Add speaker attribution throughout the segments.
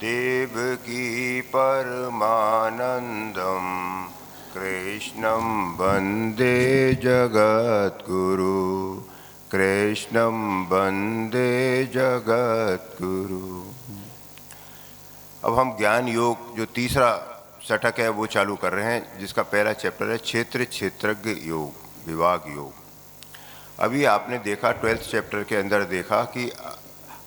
Speaker 1: देवकी परमानंदम कृष्णं वंदे जगद्गुरु कृष्णं वंदे जगद्गुरु। अब हम ज्ञान योग जो तीसरा षटक है वो चालू कर रहे हैं, जिसका पहला चैप्टर है क्षेत्र क्षेत्रज्ञ योग विभाग योग। अभी आपने देखा 12th चैप्टर के अंदर देखा कि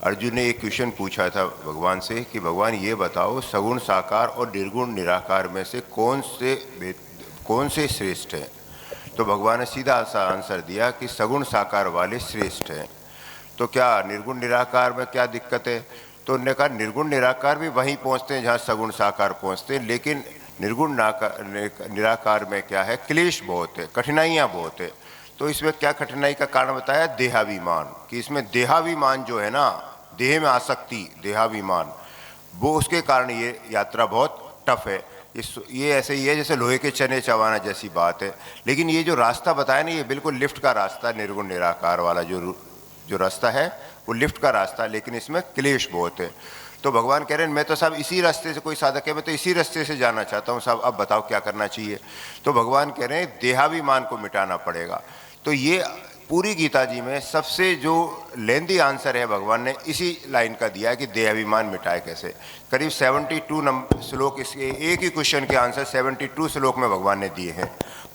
Speaker 1: अर्जुन ने एक क्वेश्चन पूछा था भगवान से कि भगवान ये बताओ सगुण साकार और निर्गुण निराकार में से कौन से श्रेष्ठ हैं। तो भगवान ने सीधा सा आंसर दिया कि सगुण साकार वाले श्रेष्ठ हैं। तो क्या निर्गुण निराकार में क्या दिक्कत है? तो उन्होंने कहा निर्गुण निराकार भी वहीं पहुंचते हैं जहां सगुण साकार पहुंचते हैं, लेकिन निर्गुण निराकार में क्या है, क्लेश बहुत है, कठिनाइयाँ बहुत है। तो इसमें क्या कठिनाई का कारण बताया? देहाभिमान, कि इसमें देहाभिमान जो है ना, देह में आसक्ति, देहाभिमान, वो उसके कारण ये यात्रा बहुत टफ है। ये ऐसे ही है जैसे लोहे के चने चबाना जैसी बात है। लेकिन ये जो रास्ता बताया ना, ये बिल्कुल लिफ्ट का रास्ता, निर्गुण निराकार वाला जो रास्ता है वो लिफ्ट का रास्ता, लेकिन इसमें क्लेश बहुत है। तो भगवान कह रहे हैं मैं तो साहब इसी रास्ते से, कोई साधक है मैं तो इसी रास्ते से जाना चाहता हूँ साहब, अब बताओ क्या करना चाहिए। तो भगवान कह रहे हैं देहाभिमान को मिटाना पड़ेगा। तो ये पूरी गीता जी में सबसे जो लेंदी आंसर है भगवान ने इसी लाइन का दिया है कि देहाभिमान मिटाए कैसे। करीब 72 नंबर श्लोक, इसके एक ही क्वेश्चन के आंसर 72 श्लोक में भगवान ने दिए हैं।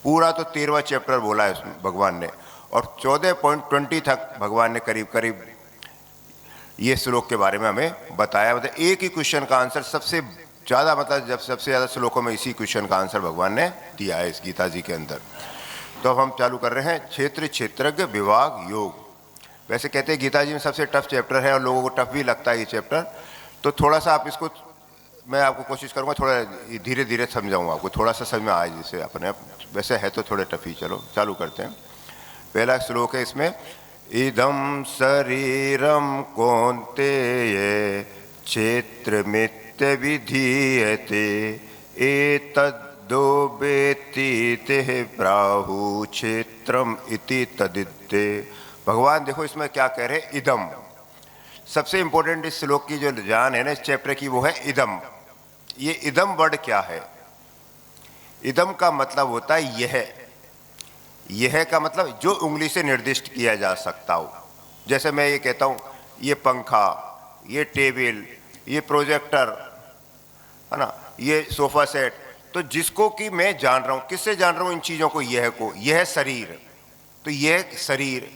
Speaker 1: पूरा तो 13वां चैप्टर बोला है उसमें भगवान ने, और 14.20 तक भगवान ने करीब करीब ये श्लोक के बारे में हमें बताया। मतलब एक ही क्वेश्चन का आंसर सबसे ज़्यादा, मतलब जब सबसे ज़्यादा श्लोकों में इसी क्वेश्चन का आंसर भगवान ने दिया है इस गीता जी के अंदर। तो अब हम चालू कर रहे हैं क्षेत्र क्षेत्रज्ञ विभाग योग। वैसे कहते हैं गीता जी में सबसे टफ चैप्टर है और लोगों को टफ भी लगता है ये चैप्टर। तो थोड़ा सा आप इसको, मैं आपको कोशिश करूँगा थोड़ा धीरे धीरे समझाऊँगा आपको, थोड़ा सा समझ में आए जिससे अपने आप। वैसे है तो थोड़े टफ ही। चलो चालू करते हैं। पहला श्लोक है इसमें, इदं शरीरं कौन्तेय क्षेत्रमित्य विधीयते एतद्दो वेत्ति तेह प्राहु क्षेत्रम इति तदित्ते। भगवान देखो इसमें क्या कह रहे हैं, इदम। सबसे इंपॉर्टेंट इस श्लोक की जो जान है ना इस चैप्टर की, वो है इदम। ये इदम वर्ड क्या है? इदम का मतलब होता है यह। यह का मतलब जो उंगली से निर्दिष्ट किया जा सकता हो। जैसे मैं ये कहता हूँ ये पंखा, ये टेबल, ये प्रोजेक्टर, है ना, ये सोफा सेट, तो जिसको कि मैं जान रहा हूँ, किससे जान रहा हूँ इन चीज़ों को? यह को, यह शरीर। तो यह शरीर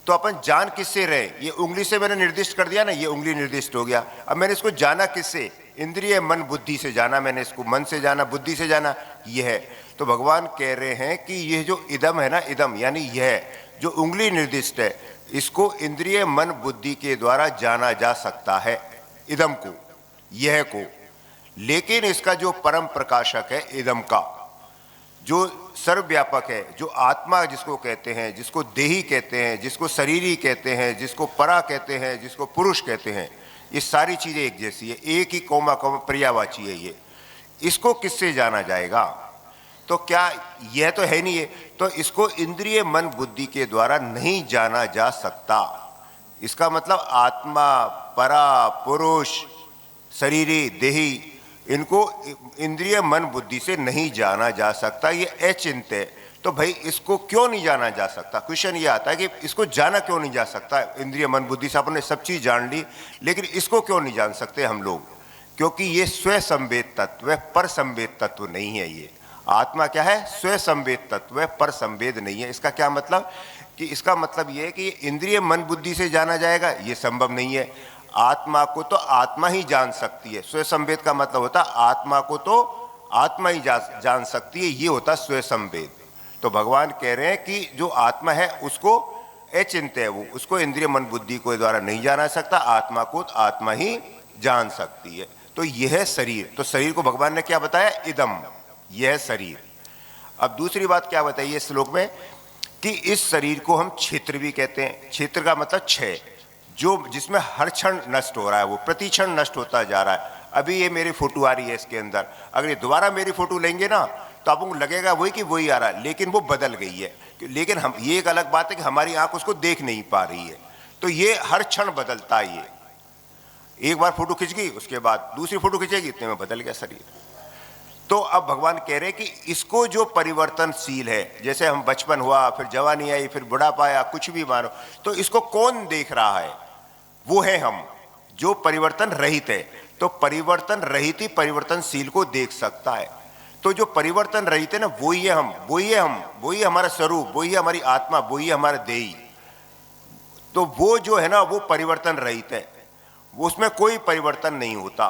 Speaker 1: तो अपन जान किससे रहे? ये उंगली से मैंने निर्दिष्ट कर दिया ना, ये उंगली निर्दिष्ट हो गया। अब मैंने इसको जाना किससे? इंद्रिय मन बुद्धि से जाना मैंने इसको, मन से जाना, बुद्धि से जाना, यह। तो भगवान कह रहे हैं कि यह जो इदम है ना, इदम यानी यह जो उंगली निर्दिष्ट है, इसको इंद्रिय मन बुद्धि के द्वारा जाना जा सकता है, इदम को, यह को। लेकिन इसका जो परम प्रकाशक है इदम का, जो सर्वव्यापक है, जो आत्मा जिसको कहते हैं, जिसको देही कहते हैं, जिसको शरीरी कहते हैं, जिसको परा कहते हैं, जिसको पुरुष कहते हैं, ये सारी चीज़ें एक जैसी है, एक ही कौमा पर्यायवाची है ये। इसको किससे जाना जाएगा? तो क्या यह तो है नहीं है, तो इसको इंद्रिय मन बुद्धि के द्वारा नहीं जाना जा सकता। इसका मतलब आत्मा, परा, पुरुष, शरीरी, देही, इनको इंद्रिय मन बुद्धि से नहीं जाना जा सकता। ये अचिंत्य है। तो भाई इसको क्यों नहीं जाना जा सकता? क्वेश्चन ये आता है कि इसको जाना क्यों नहीं जा सकता? इंद्रिय मन बुद्धि से आपने सब चीज़ जान ली, लेकिन इसको क्यों नहीं जान सकते हम लोग? क्योंकि ये स्वसंवेद तत्व है, पर संवेद तत्व नहीं है। ये आत्मा क्या है? स्वसंवेद तत्व है, पर संवेद नहीं है। इसका क्या मतलब? कि इसका मतलब ये है कि इंद्रिय मन बुद्धि से जाना जाएगा, ये संभव नहीं है। आत्मा को तो आत्मा ही जान सकती है। स्वसंवेद का मतलब होता है आत्मा को तो आत्मा ही जान सकती है, ये होता स्वसंवेद। तो भगवान कह रहे हैं कि जो आत्मा है उसको अचिंत्य है, वो उसको इंद्रिय मन बुद्धि के द्वारा नहीं जाना सकता, आत्मा को आत्मा ही जान सकती है। तो यह शरीर, तो शरीर को भगवान ने क्या बताया? इदम, यह शरीर। अब दूसरी बात क्या बताइए इस श्लोक में, कि इस शरीर को हम क्षेत्र भी कहते हैं। क्षेत्र का मतलब क्षय, जो जिसमें हर क्षण नष्ट हो रहा है, वो प्रति क्षण नष्ट होता जा रहा है। अभी ये मेरी फोटो आ रही है इसके अंदर, अगर ये दोबारा मेरी फोटो लेंगे ना तो आपको लगेगा वही कि वही आ रहा है, लेकिन वो बदल गई है। लेकिन हम, ये एक अलग बात है कि हमारी आंख उसको देख नहीं पा रही है। तो ये हर क्षण बदलता है। ये एक बार फोटो खिंच गई, उसके बाद दूसरी फोटो खिंचेगी, इतने में बदल गया शरीर। तो अब भगवान कह रहे हैं कि इसको जो परिवर्तनशील है, जैसे हम बचपन हुआ, फिर जवानी आई, फिर बुढ़ापा आया, कुछ भी मानो, तो इसको कौन देख रहा है? वो है हम, जो परिवर्तन रहित है। तो परिवर्तन रहित ही परिवर्तनशील को देख सकता है। तो जो परिवर्तन रहित है ना, वही है हम, वही है हम, वही हमारा स्वरूप, वही हमारी आत्मा, वही हमारा देही। तो वो जो है ना, वो परिवर्तन रहित है, उसमें कोई परिवर्तन नहीं होता।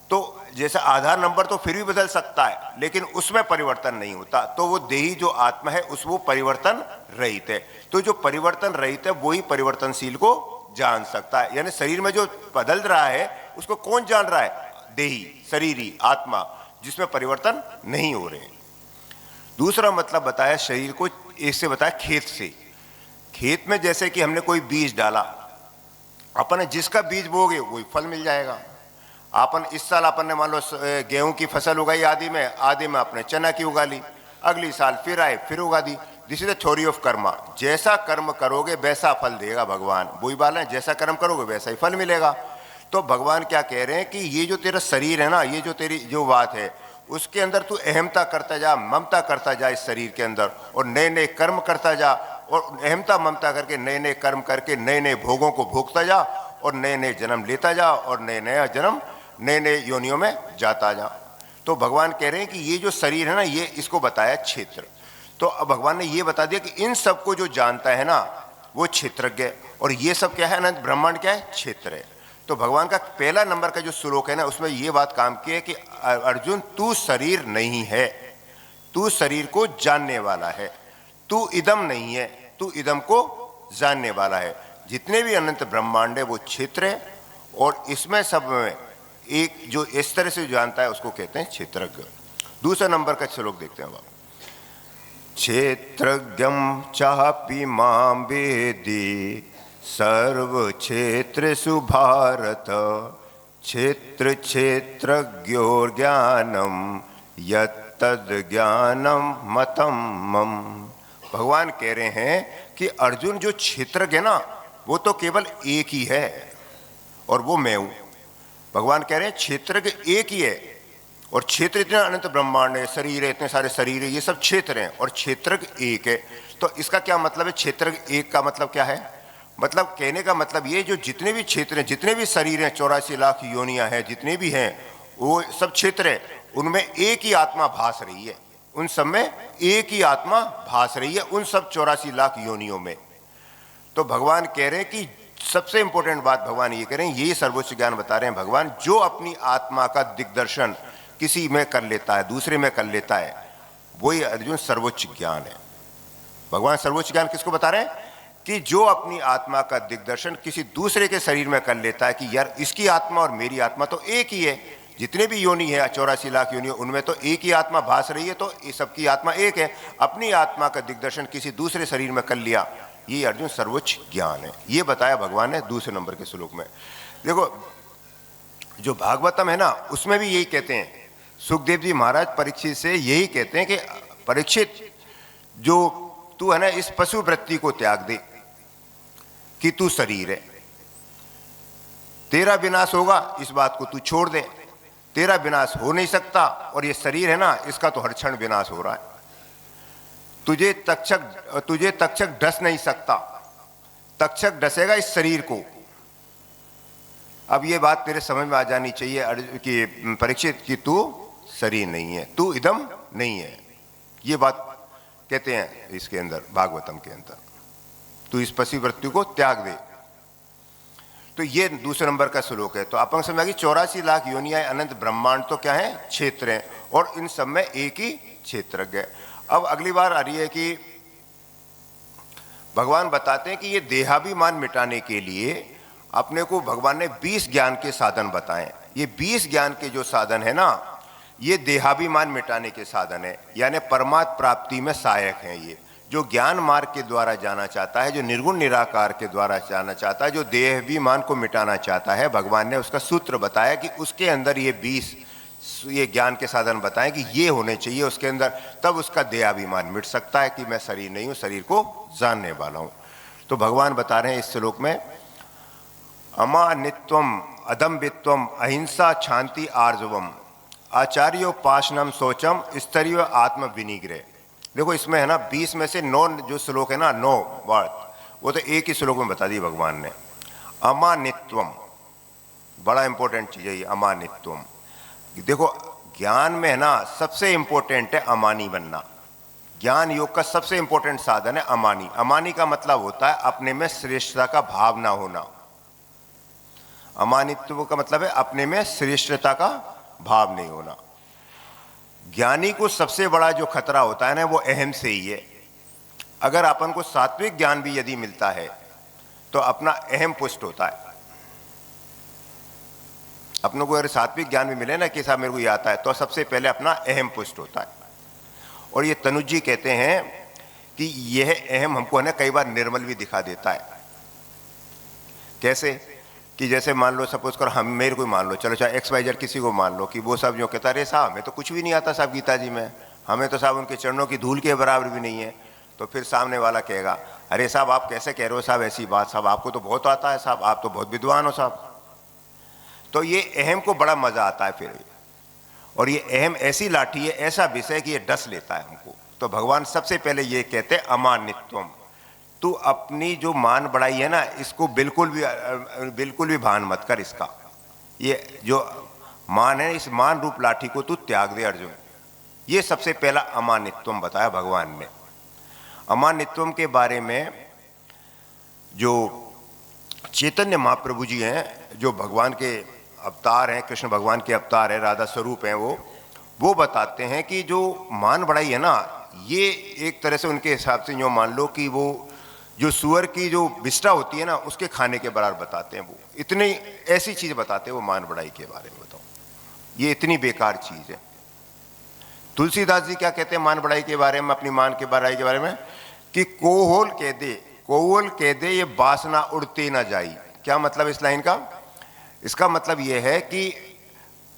Speaker 1: तो जैसे आधार नंबर तो फिर भी बदल सकता है, लेकिन उसमें परिवर्तन नहीं होता। तो वो देही जो आत्मा है, वो परिवर्तन रहित है। तो जो परिवर्तन रहित है, वही परिवर्तनशील को जान सकता है। यानी शरीर में जो बदल रहा है, उसको कौन जान रहा है? देही, शरीरी, आत्मा, जिसमें परिवर्तन नहीं हो रहे। दूसरा मतलब बताया शरीर को, इससे बताया खेत से। खेत में जैसे कि हमने कोई बीज डाला, अपन जिसका बीज बोगे वही फल मिल जाएगा। अपन इस साल अपन ने मान लो गेहूं की फसल उगाई, आदि में आपने चना की उगा ली, अगली साल फिर आए फिर उगा दी। This is the theory of karma. जैसा कर्म करोगे वैसा फल देगा भगवान। वही बात है, जैसा कर्म करोगे वैसा ही फल मिलेगा। तो भगवान क्या कह रहे हैं कि ये जो तेरा शरीर है ना, ये जो तेरी जो बात है, उसके अंदर तू अहमता करता जा, ममता करता जा इस शरीर के अंदर, और नए नए कर्म करता जा, और अहमता ममता करके नए नए कर्म करके नए नए भोगों को भोगता जा, और नए नए जन्म लेता जा, और नए नया जन्म नए नए योनियों में जाता जा। तो भगवान कह रहे हैं कि ये जो शरीर है ना, ये इसको बताया क्षेत्र। तो अब भगवान ने ये बता दिया कि इन सबको जो जानता है ना, वो क्षेत्रज्ञ। और ये सब क्या है? अनंत ब्रह्मांड क्या है? क्षेत्र है। तो भगवान का पहला नंबर का जो श्लोक है ना, उसमें ये बात काम की है कि अर्जुन, तू शरीर नहीं है, तू शरीर को जानने वाला है, तू इदम नहीं है, तू इदम को जानने वाला है। जितने भी अनंत ब्रह्मांड है वो क्षेत्र है, और इसमें सब में एक जो इस तरह से जानता है उसको कहते हैं क्षेत्रज्ञ। दूसरा नंबर का श्लोक देखते हैं। क्षेत्रज्ञं चापि मां वेदि सर्व क्षेत्रेषु भारत, क्षेत्र क्षेत्रज्ञोर ज्ञानम यत्तद् ज्ञानम मतम मम। भगवान कह रहे हैं कि अर्जुन, जो क्षेत्रज्ञ है ना, वो तो केवल एक ही है, और वो मैं हूं। भगवान कह रहे हैं क्षेत्रज्ञ एक ही है, और क्षेत्र इतना अनंत ब्रह्मांड है, शरीर है, इतने सारे शरीर है, ये सब क्षेत्र हैं, और क्षेत्रज्ञ एक है। तो इसका क्या मतलब है? क्षेत्रज्ञ एक का मतलब क्या है? मतलब कहने का मतलब ये, जो जितने भी क्षेत्र हैं, जितने भी शरीर हैं, 84 लाख योनियां हैं, जितने भी हैं, वो सब क्षेत्र है। उनमें एक ही आत्मा भास रही है, उन सब में एक ही आत्मा भास रही है, उन सब 84 लाख योनियों में। तो भगवान कह रहे हैं कि सबसे इंपॉर्टेंट बात भगवान ये कह रहे हैं, ये सर्वोच्च ज्ञान बता रहे हैं भगवान, जो अपनी आत्मा का दिग्दर्शन किसी में कर लेता है, दूसरे में कर लेता है, वही अर्जुन सर्वोच्च ज्ञान है। भगवान सर्वोच्च ज्ञान किसको बता रहे हैं? कि जो अपनी आत्मा का दिग्दर्शन किसी दूसरे के शरीर में कर लेता है, कि यार इसकी आत्मा और मेरी आत्मा तो एक ही है, जितने भी योनि है 84 लाख योनि, उनमें तो एक ही आत्मा भास रही है, तो ये सबकी आत्मा एक है। अपनी आत्मा का दिग्दर्शन किसी दूसरे शरीर में कर लिया, ये अर्जुन सर्वोच्च ज्ञान है। ये बताया भगवान ने दूसरे नंबर के श्लोक में। देखो, जो भागवतम है ना, उसमें भी यही कहते हैं, सुखदेव जी महाराज परीक्षित से यही कहते हैं कि परीक्षित, जो तू है ना, इस पशु वृत्ति को त्याग दे कि तू शरीर है, तेरा विनाश होगा, इस बात को तू छोड़ दे। तेरा विनाश हो नहीं सकता, और ये शरीर है ना, इसका तो हर क्षण विनाश हो रहा है। तुझे तक्षक डस नहीं सकता, तक्षक डसेगा इस शरीर को। अब ये बात तेरे समझ में आ जानी चाहिए कि परीक्षित, कि तू शरीर नहीं है, तू इदम नहीं है। ये बात कहते हैं इसके अंदर, भागवतम के अंदर, तू इस पशु वृत्ति को त्याग दे। तो ये दूसरे नंबर का श्लोक है। तो अपन समझ कि 84 लाख योनियां अनंत ब्रह्मांड तो क्या है? क्षेत्र हैं, और इन सब में एक ही क्षेत्रज्ञ है। अब अगली बार आ रही है कि भगवान बताते हैं कि ये देहाभिमान मिटाने के लिए अपने को भगवान ने 20 ज्ञान के साधन बताए। ये 20 ज्ञान के जो साधन है ना, ये देहाभिमान मिटाने के साधन है, यानी परमात्म प्राप्ति में सहायक हैं। ये जो ज्ञान मार्ग के द्वारा जाना चाहता है, जो निर्गुण निराकार के द्वारा जाना चाहता है, जो देहाभिमान को मिटाना चाहता है, भगवान ने उसका सूत्र बताया कि उसके अंदर ये 20 ये ज्ञान के साधन बताएं कि ये होने चाहिए उसके अंदर, तब उसका देहाभिमान मिट सकता है कि मैं शरीर नहीं हूं, शरीर को जानने वाला हूं। तो भगवान बता रहे हैं इस श्लोक में, अमानित्वम अदम्बित्वम अहिंसा शांति आर्जवम आचार्योपासनम शौचम स्तरीय आत्म विनिग्रह। देखो इसमें है ना 20 में से 9 जो श्लोक है ना, 9 वर्ड, वो तो एक ही श्लोक में बता दिए भगवान ने। अमानित्वम बड़ा इंपॉर्टेंट चीज है ये अमानित्वम। देखो ज्ञान में है ना सबसे इंपॉर्टेंट है अमानी बनना। ज्ञान योग का सबसे इंपॉर्टेंट साधन है अमानी। अमानी का मतलब होता है अपने में श्रेष्ठता का भाव ना होना। अमानित्व का मतलब है अपने में श्रेष्ठता का भाव नहीं होना। ज्ञानी को सबसे बड़ा जो खतरा होता है ना वो अहम से ही है। अगर अपन को सात्विक ज्ञान भी यदि मिलता है तो अपना अहम पुष्ट होता है। अपनों को अगर सात्विक ज्ञान भी मिले ना कि साहब मेरे को ये आता है, तो सबसे पहले अपना अहम पुष्ट होता है। और ये तनुज जी कहते हैं कि यह अहम हमको है ना कई बार निर्मल भी दिखा देता है। कैसे कि जैसे मान लो सपोज करो हम मेरे को मान लो, चलो चाहे XYZ किसी को मान लो कि वो सब जो कहता अरे साहब हमें तो कुछ भी नहीं आता साहब गीता जी में, हमें तो साहब उनके चरणों की धूल के बराबर भी नहीं है। तो फिर सामने वाला कहेगा अरे साहब आप कैसे कह रहे हो साहब ऐसी बात, साहब आपको तो बहुत आता है साहब, आप तो बहुत विद्वान हो साहब। तो ये अहम को बड़ा मजा आता है फिर। और ये अहम ऐसी लाठी है, ऐसा विषय कि ये डस लेता है हमको। तो भगवान सबसे पहले ये कहते हैं अमानित्वम, तू अपनी जो मान बढ़ाई है ना इसको बिल्कुल भी भान मत कर इसका। ये जो मान है इस मान रूप लाठी को तू त्याग दे अर्जुन। ये सबसे पहला अमानित्वम बताया भगवान ने। अमानित्वम के बारे में जो चैतन्य महाप्रभु जी हैं, जो भगवान के अवतार हैं, कृष्ण भगवान के अवतार हैं, राधा स्वरूप हैं, वो बताते हैं कि जो मान बढ़ाई है ना ये एक तरह से उनके हिसाब से जो मान लो कि वो जो सुअर की जो विष्ठा होती है ना उसके खाने के बराबर बताते हैं। वो इतनी ऐसी चीज बताते हैं वो मान बढ़ाई के बारे में। बताओ ये इतनी बेकार चीज है। तुलसीदास जी क्या कहते हैं मान बढ़ाई के बारे में, अपनी मान के बढ़ाई के बारे में, कि कोहोल कह दे ये वासना उड़ती ना जाई। क्या मतलब इस लाइन का? इसका मतलब ये है कि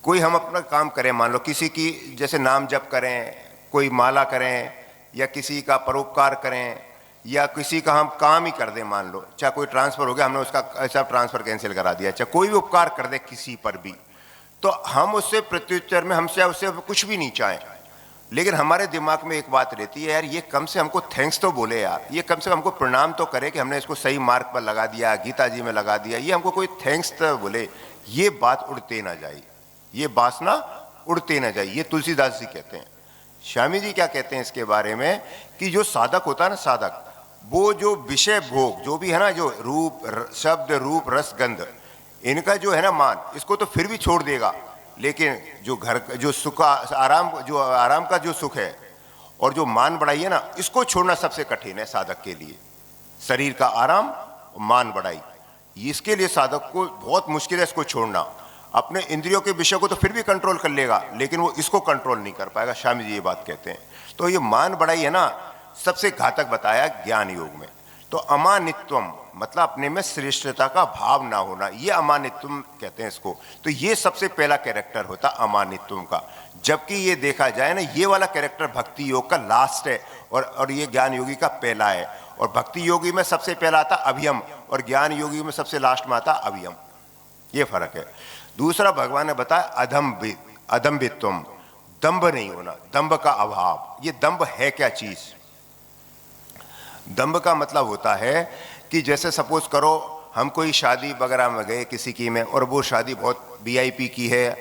Speaker 1: कोई हम अपना काम करें, मान लो किसी की जैसे नाम जप करें, कोई माला करें, या किसी का परोपकार करें, या किसी का हम काम ही कर दें, मान लो चाहे कोई ट्रांसफर हो गया हमने उसका ऐसा ट्रांसफर कैंसिल करा दिया, चाहे कोई भी उपकार कर दे किसी पर भी, तो हम उससे प्रत्युत्तर में हमसे उससे कुछ भी नहीं चाहें, लेकिन हमारे दिमाग में एक बात रहती है यार ये कम से हमको थैंक्स तो बोले यार, ये कम से कम हमको प्रणाम तो करे कि हमने इसको सही मार्ग पर लगा दिया, गीता जी में लगा दिया, ये हमको कोई थैंक्स तो बोले। ये बात उड़ते ना जाए, ये वासना उड़ते ना जाए, ये तुलसीदास जी कहते हैं। स्वामी जी क्या कहते हैं इसके बारे में कि जो साधक होता है ना, साधक वो जो विषय भोग जो भी है ना, जो रूप शब्द रूप रस गंध इनका जो है ना मान, इसको तो फिर भी छोड़ देगा, लेकिन जो घर जो सुख आराम का जो सुख है और जो मान बढ़ाई है ना इसको छोड़ना सबसे कठिन है साधक के लिए। शरीर का आराम और मान बढ़ाई, इसके लिए साधक को बहुत मुश्किल है इसको छोड़ना। अपने इंद्रियों के विषय को तो फिर भी कंट्रोल कर लेगा, लेकिन वो इसको कंट्रोल नहीं कर पाएगा। स्वामी जी ये बात कहते हैं। तो ये मान बढ़ाई है ना सबसे घातक बताया ज्ञान योग में। तो अमानित्वम मतलब अपने में श्रेष्ठता का भाव ना होना, ये अमानित्वम कहते हैं इसको। तो ये सबसे पहला कैरेक्टर होता अमानित्वम का। जबकि ये देखा जाए ना ये वाला कैरेक्टर भक्ति योग का लास्ट है और ये ज्ञान योगी का पहला है। और भक्ति योगी में सबसे पहला आता अभियम और ज्ञान योगी में सबसे लास्ट में आता अभियम, ये फर्क है। दूसरा भगवान ने बताया अदम्बित्वम, दंभ नहीं होना, दंभ का अभाव। ये दंभ है क्या चीज? दंभ का मतलब होता है कि जैसे सपोज करो हम कोई शादी वगैरह में गए किसी की में, और वो शादी बहुत VIP की है,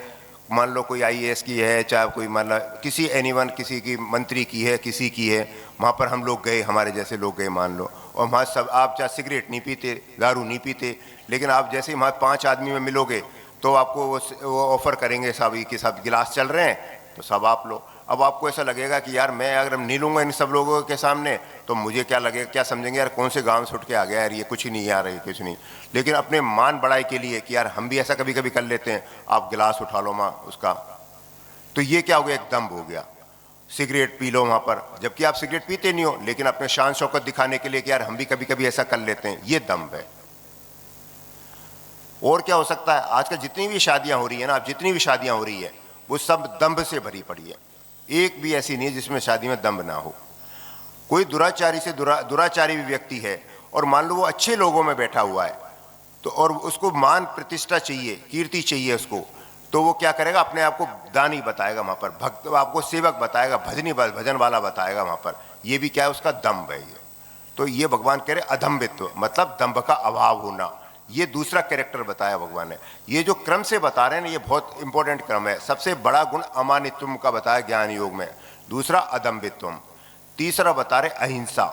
Speaker 1: मान लो कोई IAS की है, चाहे कोई मान लो किसी एनीवन किसी की मंत्री की है, किसी की है, वहाँ पर हम लोग गए, हमारे जैसे लोग गए मान लो, और वहाँ सब आप चाहे सिगरेट नहीं पीते, दारू नहीं पीते, लेकिन आप जैसे वहाँ 5 आदमी में मिलोगे तो आपको वो ऑफर करेंगे साहब कि सब गिलास चल रहे हैं तो सब आप लो। अब आपको ऐसा लगेगा कि यार मैं अगर नहीं लूँगा इन सब लोगों के सामने तो मुझे क्या लगेगा, क्या समझेंगे यार कौन से गांव से उठ के आ गया यार, ये कुछ ही नहीं यार, ये कुछ नहीं। लेकिन अपने मान बढ़ाई के लिए कि यार हम भी ऐसा कभी कभी कर लेते हैं, आप गिलास उठा लो माँ उसका, तो ये क्या हो गया, एक दंभ हो गया। सिगरेट पी लो वहाँ पर, जबकि आप सिगरेट पीते नहीं हो, लेकिन अपने शान शौकत दिखाने के लिए कि यार हम भी कभी कभी ऐसा कर लेते हैं, ये दंभ है। और क्या हो सकता है? आजकल जितनी भी शादियाँ हो रही है ना, आप जितनी भी शादियाँ हो रही है वो सब दंभ से भरी पड़ी है। एक भी ऐसी नहीं है जिसमें शादी में दंभ ना हो। कोई दुराचारी से दुराचारी भी व्यक्ति है और मान लो वो अच्छे लोगों में बैठा हुआ है, तो और उसको मान प्रतिष्ठा चाहिए, कीर्ति चाहिए उसको, तो वो क्या करेगा, अपने आप को दानी बताएगा वहाँ पर, भक्त आपको सेवक बताएगा, भजन वाला बताएगा वहाँ पर। ये भी क्या है, उसका दम्भ है ये। तो ये भगवान कह रहे अधम्भित्व, मतलब दम्भ का अभाव होना, ये दूसरा कैरेक्टर बताया भगवान ने। ये जो क्रम से बता रहे हैं ना, ये बहुत इंपॉर्टेंट क्रम है। सबसे बड़ा गुण अमानित्वम का बताया ज्ञान योग में, दूसरा अदम्भित्वम, तीसरा बता रहे अहिंसा।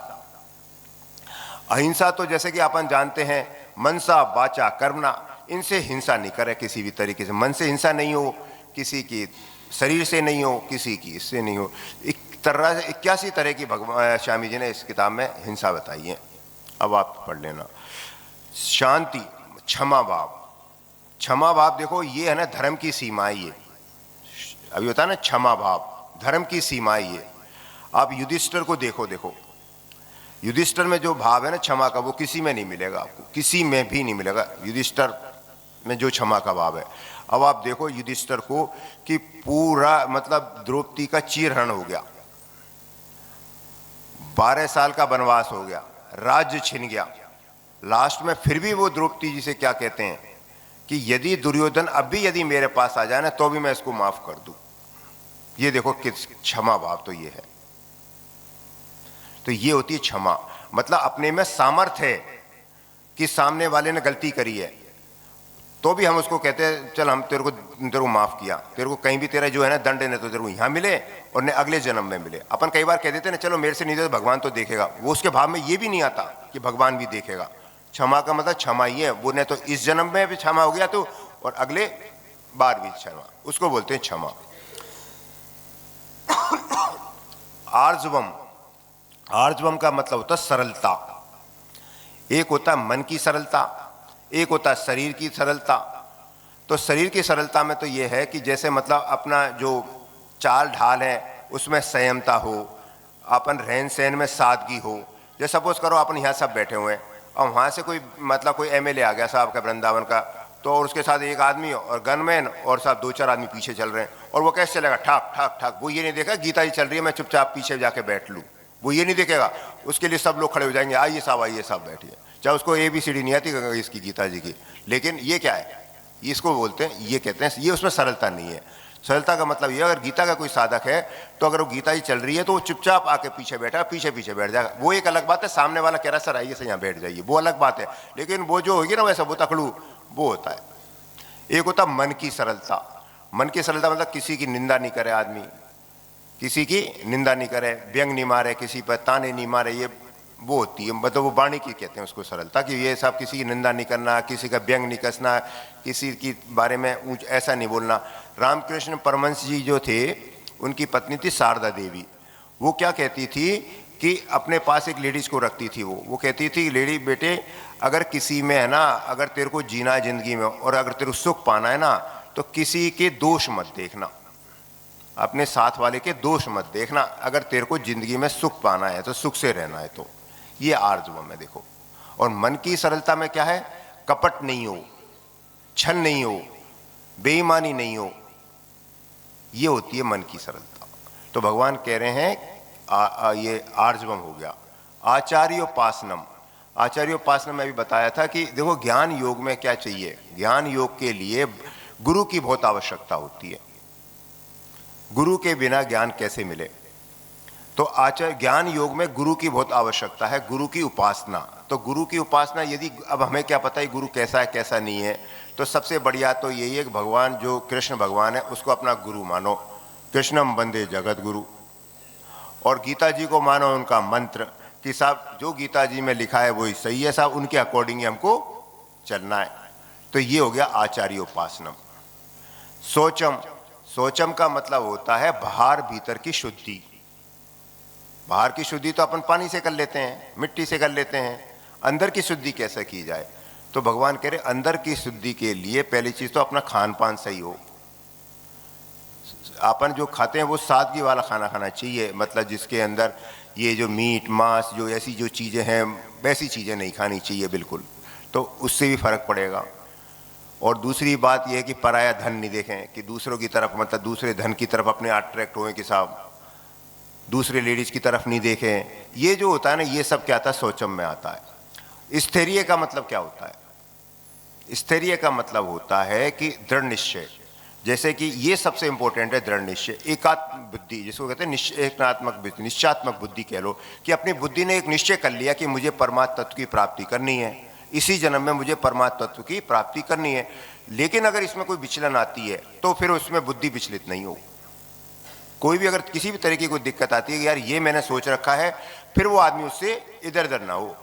Speaker 1: अहिंसा तो जैसे कि अपन जानते हैं, मनसा वाचा कर्मणा, इनसे हिंसा नहीं करे किसी भी तरीके से। मन से हिंसा नहीं हो, किसी की शरीर से नहीं हो, किसी की इससे नहीं हो। 81 तरह की भगवान स्वामी जी ने इस किताब में हिंसा बताई है। अब आप पढ़ लेना। शांति, क्षमा भाव। क्षमा भाव देखो ये है ना धर्म की सीमा, ये अभी होता है ना क्षमा भाव, धर्म की सीमा ये। आप युधिष्ठिर को देखो, युधिष्ठिर में जो भाव है ना क्षमा का, वो किसी में नहीं मिलेगा आपको, किसी में भी नहीं मिलेगा युधिष्ठिर में जो क्षमा का भाव है। अब आप देखो युधिष्ठिर को कि पूरा मतलब द्रौपदी का चीरहरण हो गया, 12 साल का वनवास हो गया, राज्य छिन गया, लास्ट में फिर भी वो द्रौपदी जी से क्या कहते हैं कि यदि दुर्योधन अब भी यदि मेरे पास आ जाए ना तो भी मैं इसको माफ कर दूं। ये देखो किस क्षमा भाव तो ये है। तो ये होती है क्षमा, मतलब अपने में सामर्थ्य है कि सामने वाले ने गलती करी है तो भी हम उसको कहते हैं चल हम तेरे को माफ किया, तेरे को कहीं भी तेरा जो है ना दंड ने तो तेरे को यहाँ मिले और ने अगले जन्म में मिले। अपन कई बार कह देते ना चलो मेरे से नहीं दे भगवान तो देखेगा, वो उसके भाव में ये भी नहीं आता कि भगवान भी देखेगा। क्षमा का मतलब क्षमा ही है, वो ने तो इस जन्म में भी क्षमा हो गया तो और अगले बार भी क्षमा, उसको बोलते हैं क्षमा। आर्जवम, आर्जवम का मतलब होता है सरलता। एक होता है मन की सरलता, एक होता है शरीर की सरलता। तो शरीर की सरलता में तो ये है कि जैसे मतलब अपना जो चाल ढाल है उसमें संयमता हो, अपन रहन सहन में सादगी हो। जैसे सपोज करो अपन यहाँ सब बैठे हुए हैं और वहाँ से कोई मतलब कोई एमएलए आ गया साहब का वृंदावन का, तो और उसके साथ एक आदमी और गनमैन और साहब 2-4 आदमी पीछे चल रहे हैं और वो कैसे चलेगा, ठाक ठाक ठाक। वो ये नहीं देखा गीता जी चल रही है मैं चुपचाप पीछे जाके बैठ लूँ, वो ये नहीं देखेगा। उसके लिए सब लोग खड़े हो जाएंगे, आइए साहब बैठिए, चाहे उसको ABCD नहीं आती इसकी गीता जी की। लेकिन ये क्या है, इसको बोलते हैं, ये कहते हैं ये उसमें सरलता नहीं है। सरलता का मतलब ये अगर गीता का कोई साधक है तो अगर वो गीता जी चल रही है तो वो चुपचाप आके पीछे बैठा, पीछे बैठ जाएगा। वो एक अलग बात है, सामने वाला कह रहा सर आइए सर यहाँ बैठ जाइए, वो अलग बात है। लेकिन वो जो होगी ना वैसा वो तकड़ू वो होता है। एक होता मन की सरलता। मन की सरलता मतलब किसी की निंदा नहीं करे आदमी, किसी की निंदा नहीं करे, व्यंग नहीं मारे, किसी पर ताने नहीं मारे, ये वो होती है, मतलब वो वाणी की कहते हैं उसको सरलता, कि ये सब किसी की निंदा नहीं करना, किसी का व्यंग नहीं कसना, किसी की बारे में ऊंच ऐसा नहीं बोलना। रामकृष्ण परमहंस जी जो थे उनकी पत्नी थी शारदा देवी, वो क्या कहती थी कि अपने पास एक लेडीज़ को रखती थी, वो कहती थी लेडी बेटे अगर किसी में है ना, अगर तेरे को जीना है ज़िंदगी में और अगर तेरे को सुख पाना है ना तो किसी के दोष मत देखना, अपने साथ वाले के दोष मत देखना। अगर तेरे को ज़िंदगी में सुख पाना है तो सुख से रहना है, तो ये आर्जवम है देखो। और मन की सरलता में क्या है, कपट नहीं हो, छल नहीं हो, बेईमानी नहीं हो, ये होती है मन की सरलता। तो भगवान कह रहे हैं ये आर्जवम हो गया। आचार्योपासनम, आचार्योपासनम में भी बताया था कि देखो ज्ञान योग में क्या चाहिए, ज्ञान योग के लिए गुरु की बहुत आवश्यकता होती है। गुरु के बिना ज्ञान कैसे मिले, तो ज्ञान योग में गुरु की बहुत आवश्यकता है, गुरु की उपासना। तो गुरु की उपासना यदि, अब हमें क्या पता है गुरु कैसा है कैसा नहीं है, तो सबसे बढ़िया तो यही है कि भगवान जो कृष्ण भगवान है उसको अपना गुरु मानो, कृष्णम वंदे जगत गुरु। और गीता जी को मानो उनका मंत्र कि साहब जो गीता जी में लिखा है वही सही है साहब, उनके अकॉर्डिंग ही हमको चलना है। तो ये हो गया आचार्योपासनम। सोचम, सोचम का मतलब होता है बाहर भीतर की शुद्धि। बाहर की शुद्धि तो अपन पानी से कर लेते हैं, मिट्टी से कर लेते हैं, अंदर की शुद्धि कैसे की जाए, तो भगवान कह रहे अंदर की शुद्धि के लिए पहली चीज तो अपना खान पान सही हो। अपन जो खाते हैं वो सादगी वाला खाना खाना चाहिए, मतलब जिसके अंदर ये जो मीट मांस जो ऐसी जो चीज़ें हैं वैसी चीज़ें नहीं खानी चाहिए बिल्कुल, तो उससे भी फर्क पड़ेगा। और दूसरी बात यह है कि पराया धन नहीं देखें, कि दूसरों की तरफ मतलब दूसरे धन की तरफ अपने अट्रैक्ट हुए कि साहब दूसरे लेडीज़ की तरफ नहीं देखें। ये जो होता है ना, ये सब क्या आता है, सोचम में आता है। स्थैर्य का मतलब क्या होता है, स्थैर्य का मतलब होता है कि दृढ़ निश्चय, जैसे कि ये सबसे इंपॉर्टेंट है दृढ़ निश्चय। एकात्म बुद्धि जिसको कहते हैं, एकात्मक बुद्धि, निश्चयात्मक बुद्धि कह लो, कि अपनी बुद्धि ने एक निश्चय कर लिया कि मुझे परमात्म तत्व की प्राप्ति करनी है, इसी जन्म में मुझे परमात्म तत्व की प्राप्ति करनी है। लेकिन अगर इसमें कोई विचलन आती है तो फिर उसमें बुद्धि विचलित नहीं हो। कोई भी अगर किसी भी तरह की कोई दिक्कत आती है कि यार ये मैंने सोच रखा है, फिर वो आदमी उससे इधर उधर ना हो,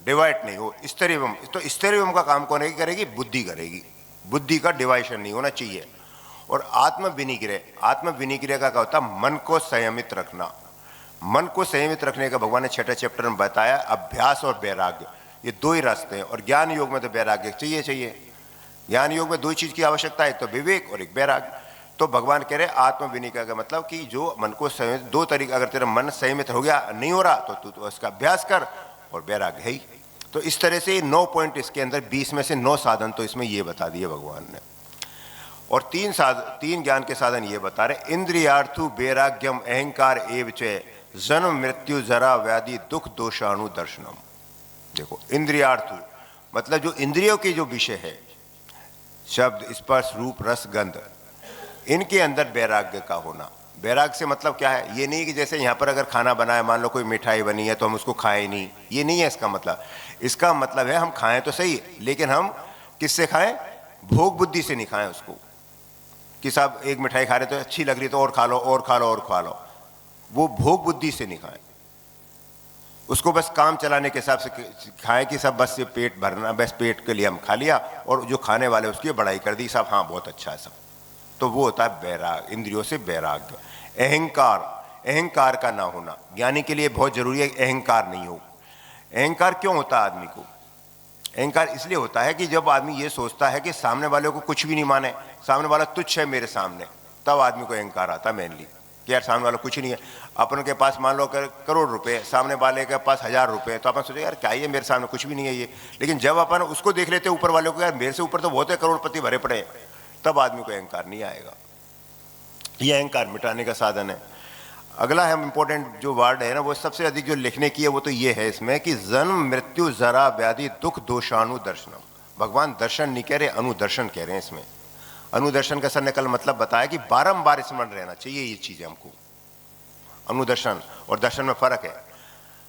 Speaker 1: डिवाइड नहीं हो। स्थिरवम, तो स्थिरवम का काम कौन करेगी? बुद्धि करेगी। बुद्धि का डिवाइशन नहीं होना चाहिए। और आत्म विनिग्रह, आत्म विनिग्रह का क्या होता है? मन को संयमित रखना। मन को संयमित रखने का भगवान ने 6ठे चैप्टर में बताया, अभ्यास और वैराग्य, ये दो ही रास्ते हैं। और ज्ञान योग में तो वैराग्य चाहिए। ज्ञान योग में दो चीज की आवश्यकता है, एक तो विवेक और एक वैराग्य। तो भगवान कह रहे आत्म विनिग्रह का मतलब कि जो मन को संयमित, दो तरीके, अगर तेरा मन संयमित हो गया, नहीं हो रहा, तो तू उसका अभ्यास कर, और वैराग्य है ही। तो इस तरह से 9 पॉइंट इसके अंदर, 20 में से 9 साधन तो इसमें ये बता दिए भगवान ने। और 3 ज्ञान के साधन ये बता रहे, इंद्रियार्थु वैराग्यम अहंकार एव च जन्म मृत्यु जरा व्याधि दुख दोषाणु दर्शनम। देखो, इंद्रियार्थु मतलब जो इंद्रियों के जो विषय है, शब्द स्पर्श रूप रस गंध, इनके अंदर वैराग्य का होना। वैराग्य से मतलब क्या है? ये नहीं कि जैसे यहाँ पर अगर खाना बना है, मान लो कोई मिठाई बनी है तो हम उसको खाएं नहीं, ये नहीं है इसका मतलब। इसका मतलब है हम खाएं तो सही, लेकिन हम किससे खाएं? भोग बुद्धि से नहीं खाएं उसको, कि साहब एक मिठाई खा रहे तो अच्छी लग रही तो और खा लो और खा लो और खा लो। वो भोग बुद्धि से नहीं खाएं उसको, बस काम चलाने के हिसाब से खाएं कि सब बस ये पेट भरना, बस पेट के लिए हम खा लिया, और जो खाने वाले उसकी बड़ाई कर दी, साहब हाँ बहुत अच्छा है सब। तो वो होता है वैराग, इंद्रियों से वैराग्य। अहंकार, अहंकार का ना होना ज्ञानी के लिए बहुत जरूरी है, अहंकार नहीं हो। अहंकार क्यों होता है आदमी को? अहंकार इसलिए होता है कि जब आदमी ये सोचता है कि सामने वाले को कुछ भी नहीं माने, सामने वाला तुच्छ है मेरे सामने, तब आदमी को अहंकार आता है मेनली, कि यार सामने वाला कुछ नहीं है। अपन के पास मान लो करोड़ रुपए, सामने वाले के पास 1000 रुपए, तो अपन सोचे यार क्या ये मेरे सामने कुछ भी नहीं है ये। लेकिन जब अपन उसको देख लेते ऊपर वाले को, यार मेरे से ऊपर तो बहुत है, करोड़पति भरे पड़े, तब आदमी को अहंकार नहीं आएगा। ये अहंकार मिटाने का साधन है। अगला है इंपॉर्टेंट जो वर्ड है ना, वो सबसे अधिक जो लिखने की है वो तो ये है इसमें कि जन्म मृत्यु जरा व्याधि दुख दोषाणु दर्शनम। भगवान दर्शन नहीं कह रहे, अनुदर्शन कह रहे हैं इसमें। अनुदर्शन का सर ने कल मतलब बताया कि बारंबार स्मरण रहना चाहिए ये चीजें हमको। अनुदर्शन और दर्शन में फर्क है।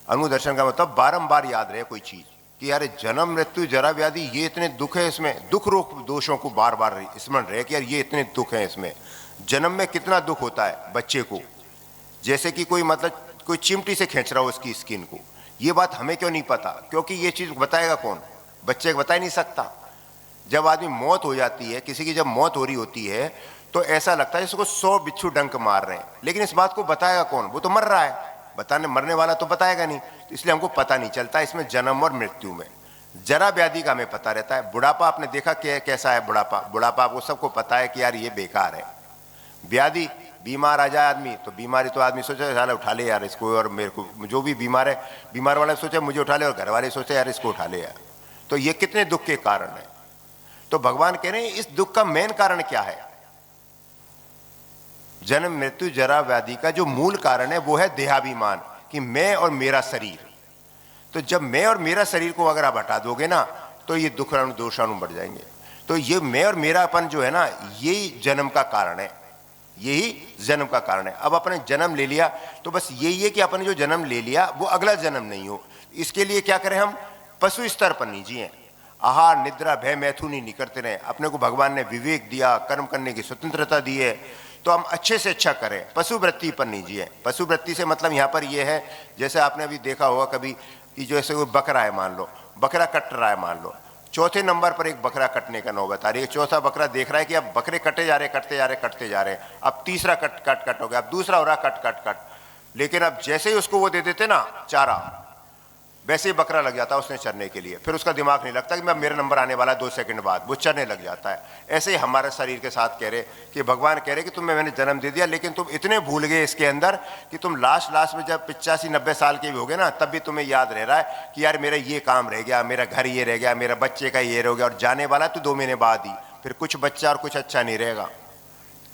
Speaker 1: अनुदर्शन का मतलब बारंबार याद रहे कोई चीज, कि यार जन्म मृत्यु जरा व्याधि, ये इतने दुख है इसमें, दुख रोग दोषों को बार बार स्मरण रहे कि यार ये इतने दुख है इसमें। जन्म में कितना दुख होता है बच्चे को, जैसे कि कोई मतलब कोई चिमटी से खींच रहा हो उसकी स्किन को। ये बात हमें क्यों नहीं पता? क्योंकि ये चीज बताएगा कौन? बच्चे को बता ही नहीं सकता। जब आदमी मौत हो जाती है, किसी की जब मौत हो रही होती है, तो ऐसा लगता है इसको 100 बिच्छू डंक मार रहे हैं, लेकिन इस बात को बताएगा कौन? वो तो मर रहा है, बताने मरने वाला तो बताएगा नहीं। तो इसलिए हमको पता नहीं चलता इसमें जन्म और मृत्यु में। जरा व्याधि का हमें पता रहता है। बुढ़ापा आपने देखा कैसा है बुढ़ापा? बुढ़ापा आपको सबको पता है कि यार ये बेकार है। व्याधि, बीमार आ जाए आदमी तो बीमारी तो आदमी सोचे साला उठा ले यार इसको, और मेरे को जो भी बीमार है, बीमार वाला सोचे मुझे उठा ले, और घर वाले सोचे यार इसको उठा ले यार। तो ये कितने दुख के कारण है। तो भगवान कह रहे हैं इस दुख का मेन कारण क्या है? जन्म मृत्यु जरा व्याधि का जो मूल कारण है वो है देहाभिमान, कि मैं और मेरा शरीर। तो जब मैं और मेरा शरीर को अगर आप हटा दोगे ना, तो ये दुख दोषाणु बढ़ जाएंगे। तो ये मैं और मेरापन जो है ना, यही जन्म का कारण है, यही जन्म का कारण है। अब अपने जन्म ले लिया तो बस यही है कि अपने जो जन्म ले लिया वो अगला जन्म नहीं हो। इसके लिए क्या करें? हम पशु स्तर पर नहीं जिए, आहार निद्रा भय मैथुनी नहीं करते रहे। अपने को भगवान ने विवेक दिया, कर्म करने की स्वतंत्रता दी है, तो हम अच्छे से अच्छा करें, पशु वृत्ति पर नहीं जिए। पशु वृत्ति से मतलब यहाँ पर यह है, जैसे आपने अभी देखा होगा कभी कि जैसे वो बकरा है, मान लो बकरा कट रहा है, मान लो चौथे नंबर पर एक बकरा कटने का नौबत आ रही है। चौथा बकरा देख रहा है कि अब बकरे कटे जा रहे, कटते जा रहे, कटते जा रहे, अब तीसरा कट हो गया, अब दूसरा हो रहा कट। लेकिन अब जैसे ही उसको वो दे देते ना चारा, वैसे ही बकरा लग जाता है उसने चरने के लिए। फिर उसका दिमाग नहीं लगता कि मैं मेरा नंबर आने वाला है 2 सेकंड बाद, वो चरने लग जाता है। ऐसे ही हमारे शरीर के साथ कह रहे कि भगवान कह रहे कि तुम्हें मैंने जन्म दे दिया, लेकिन तुम इतने भूल गए इसके अंदर कि तुम लास्ट में जब 85-90 साल के भी हो गए ना, तब भी तुम्हें याद रह रहा है कि यार मेरा ये काम रह गया, मेरा घर ये रह गया, मेरा बच्चे का ये रह गया, और जाने वाला तो 2 महीने बाद ही, फिर कुछ बच्चा और कुछ अच्छा नहीं रहेगा।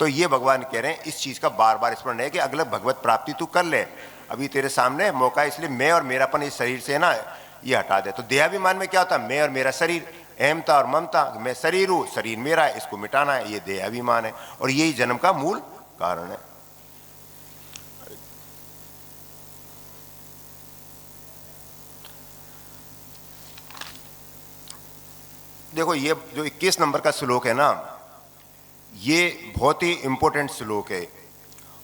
Speaker 1: तो ये भगवान कह रहे हैं इस चीज का बार बार स्मरण है कि अगला भगवत प्राप्ति तू कर ले, अभी तेरे सामने मौका है। इसलिए मैं और मेरापन इस शरीर से ना ये हटा दे। तो देहाभिमान में क्या होता है? मैं और मेरा शरीर। अहमता और ममता, मैं शरीर हूं, शरीर मेरा है, इसको मिटाना है, ये देह अभिमान है, और यही जन्म का मूल कारण है। देखो ये जो 21 नंबर का श्लोक है ना, ये बहुत ही इंपॉर्टेंट श्लोक है,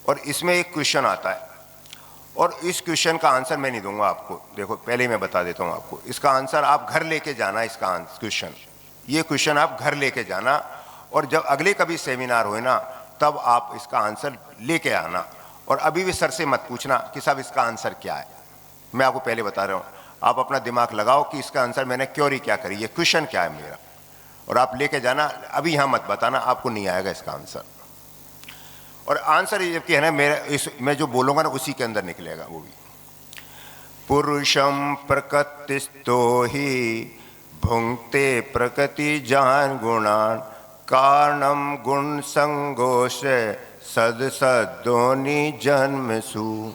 Speaker 1: और इसमें एक क्वेश्चन आता है, और इस क्वेश्चन का आंसर मैं नहीं दूंगा आपको। देखो पहले ही मैं बता देता हूं आपको, इसका आंसर आप घर लेके जाना, इसका क्वेश्चन, ये क्वेश्चन आप घर लेके जाना, और जब अगले कभी सेमिनार होए ना, तब आप इसका आंसर लेके आना, और अभी भी सर से मत पूछना कि साहब इसका आंसर क्या है। मैं आपको पहले बता रहा हूं, आप अपना दिमाग लगाओ कि इसका आंसर मैंने क्योरी क्या करी, ये क्वेश्चन क्या है मेरा, और आप लेके जाना। अभी यहां मत बताना, आपको नहीं आएगा इसका आंसर। और आंसर ये जबकि है ना, मैं जो बोलूंगा ना उसी के अंदर निकलेगा वो भी। पुरुषम प्रकृतिस्थो ही भुंक्ते प्रकृति जान गुणान कारणम गुण संगोष सद सदोनि जन्मसु।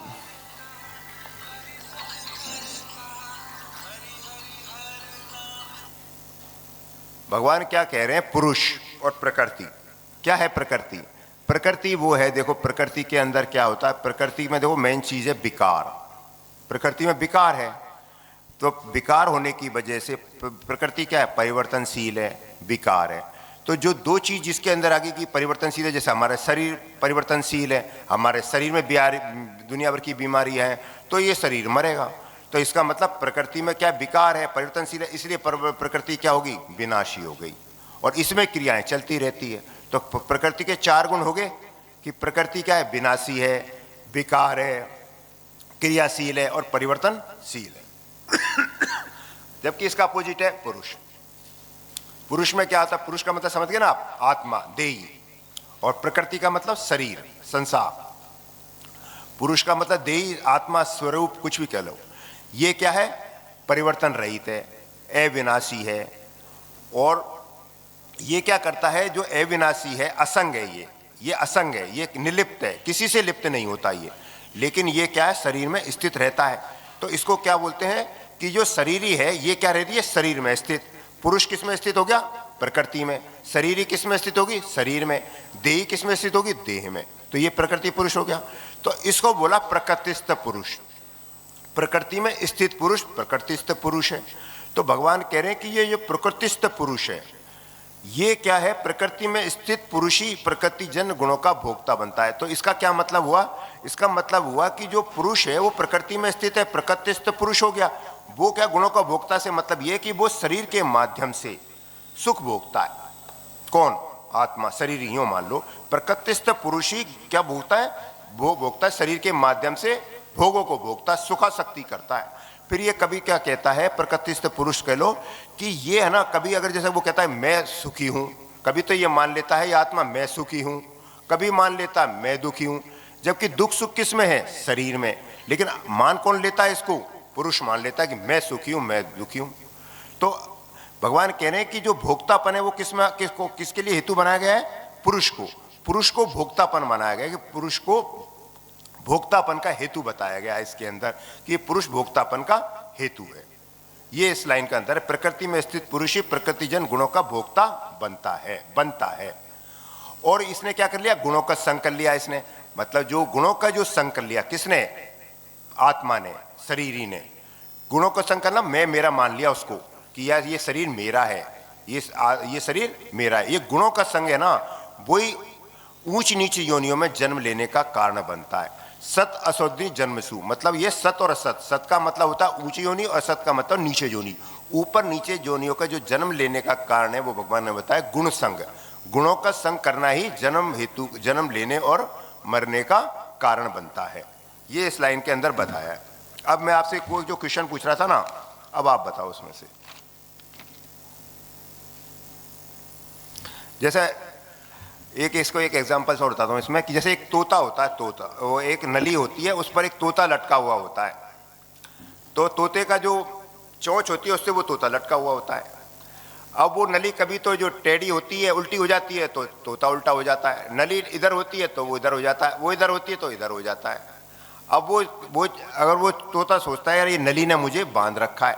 Speaker 1: भगवान क्या कह रहे हैं, पुरुष और प्रकृति। क्या है प्रकृति? प्रकृति वो है, देखो प्रकृति के अंदर क्या होता है, प्रकृति में देखो मेन चीज है विकार। प्रकृति में विकार है, तो विकार होने की वजह से प्रकृति क्या है, परिवर्तनशील है, विकार है। तो जो दो चीज जिसके अंदर आगे की परिवर्तनशील है, जैसे हमारा शरीर परिवर्तनशील है, हमारे शरीर में दुनिया भर की बीमारी है, तो ये शरीर मरेगा। तो इसका मतलब प्रकृति में क्या विकार है, परिवर्तनशील है, इसलिए प्रकृति क्या होगी, विनाशी हो गई, और इसमें क्रियाएं चलती रहती है। तो प्रकृति के चार गुण हो गए कि प्रकृति क्या है, विनाशी है, विकार है, क्रियाशील है और परिवर्तनशील है। जबकि इसका अपोजिट है पुरुष। पुरुष में क्या आता है, पुरुष का मतलब समझ गए ना आप, आत्मा, देही, और प्रकृति का मतलब शरीर, संसार। पुरुष का मतलब देही, आत्मा, स्वरूप, कुछ भी कह लो। ये क्या है, परिवर्तन रहित है, अविनाशी है, और ये क्या करता है, जो अविनाशी है, असंग है, ये असंग है, ये निर्लिप्त है, किसी से लिप्त नहीं होता ये, लेकिन ये क्या है, शरीर में स्थित रहता है। तो इसको क्या बोलते हैं कि जो शरीरी है ये क्या रहती है, शरीर में स्थित। पुरुष किस में स्थित हो गया, प्रकृति में। शरीरी किस में स्थित होगी, शरीर में। देही किस में स्थित होगी, देह में। तो ये प्रकृति पुरुष हो गया। तो इसको बोला प्रकृतिस्थ पुरुष, प्रकृति में स्थित पुरुष प्रकृतिस्थ पुरुष है। तो भगवान कह रहे हैं कि ये जो प्रकृतिस्थ पुरुष है, ये क्या है, प्रकृति में स्थित पुरुष ही प्रकृति जन गुणों का भोक्ता बनता है। तो इसका क्या मतलब हुआ, इसका मतलब हुआ कि जो पुरुष है वो प्रकृति में स्थित है, प्रकृतिस्थ पुरुष हो गया। वो क्या, गुणों का भोक्ता से मतलब ये कि वो शरीर के माध्यम से सुख भोगता है। कौन, आत्मा, शरीर ही हो मान लो। प्रकृतिस्थ पुरुष ही क्या भोगता है, वो भोगता है शरीर के माध्यम से भोगों को भोगता, सुखासक्ति करता है। फिर ये कभी क्या कहता है, प्रकृतिस्थ पुरुष कह लो कि ये है ना, कभी अगर जैसे वो कहता है मैं सुखी हूं, कभी तो ये मान लेता है ये आत्मा मैं सुखी हूं, कभी मान लेता है मैं दुखी हूं। जबकि दुख सुख किस में है, शरीर में। लेकिन मान कौन लेता है इसको, पुरुष मान लेता है कि मैं सुखी हूं, मैं दुखी हूं। तो भगवान कह रहे हैं कि जो भोक्तापन है वो किसके लिए हेतु बनाया गया है, पुरुष को। पुरुष को भोक्तापन बनाया गया है, कि पुरुष को भोक्तापन का हेतु बताया गया है इसके अंदर, कि पुरुष भोक्तापन का हेतु है। ये इस लाइन का अंदर है, प्रकृति में स्थित पुरुष ही प्रकृतिजन गुणों का भोक्ता बनता है। और इसने क्या कर लिया, गुणों का संग कर लिया इसने। मतलब जो गुणों का जो संग कर लिया, किसने, आत्मा ने, शरीरी ने। गुणों का संग करना, मैं मेरा मान लिया उसको कि यार ये शरीर मेरा है, ये शरीर मेरा है। ये गुणों का संग है ना, वही ऊंच नीच योनियों में जन्म लेने का कारण बनता है। सत असोदि जन्मसु, मतलब ये सत और असत, सत का मतलब होता है ऊंची योनि, और असत का मतलब नीचे योनि। ऊपर नीचे योनियों का जो जन्म लेने का कारण है वो भगवान ने बताया गुण संग। गुणों का संग करना ही जन्म हेतु, जन्म लेने और मरने का कारण बनता है। ये इस लाइन के अंदर बताया है। अब मैं आपसे कोई जो क्वेश्चन पूछ रहा था ना, अब आप बताओ उसमें से। जैसे इसको एक एग्जांपल से बताता हूँ इसमें, कि जैसे एक तोता होता है, तोता, वो एक नली होती है, उस पर एक तोता लटका हुआ होता है। तो तोते का जो चोंच होती है उससे वो तोता लटका हुआ होता है। अब वो नली कभी तो जो टेढ़ी होती है उल्टी हो जाती है तो तोता उल्टा हो जाता है, नली इधर होती है तो वो इधर हो जाता है, वो इधर होती है तो इधर हो जाता है। अब वो अगर वो तोता सोचता है यार ये नली ने मुझे बांध रखा है,